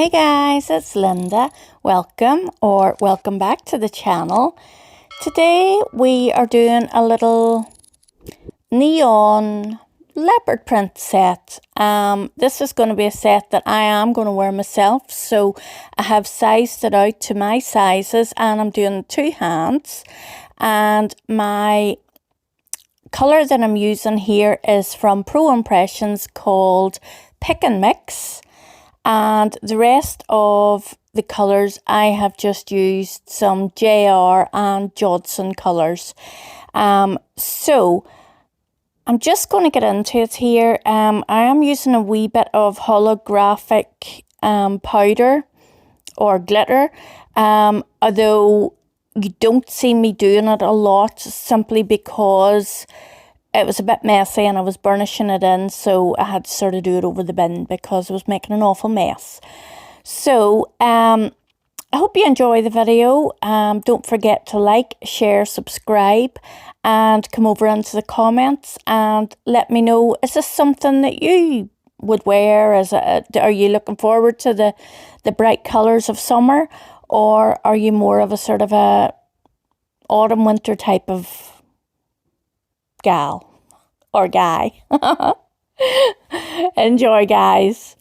Hey guys, it's Linda. Welcome back to the channel. Today we are doing a little neon leopard print set. This is going to be a set that I am going to wear myself, so I have sized it out to my sizes and I'm doing 2 hands, and my colour that I'm using here is from Pro Impressions called Pick and Mix. And the rest of the colours I have just used some JR and Jodson colours. So I'm just going to get into it here. I am using a wee bit of holographic powder or glitter, although you don't see me doing it a lot simply because it was a bit messy and I was burnishing it in, so I had to sort of do it over the bin because I was making an awful mess. So I hope you enjoy the video. Don't forget to like, share, subscribe, and come over into the comments and let me know, is this something that you would wear? Are you looking forward to the bright colours of summer, or are you more of a sort of a autumn winter type of gal or guy? Enjoy, guys.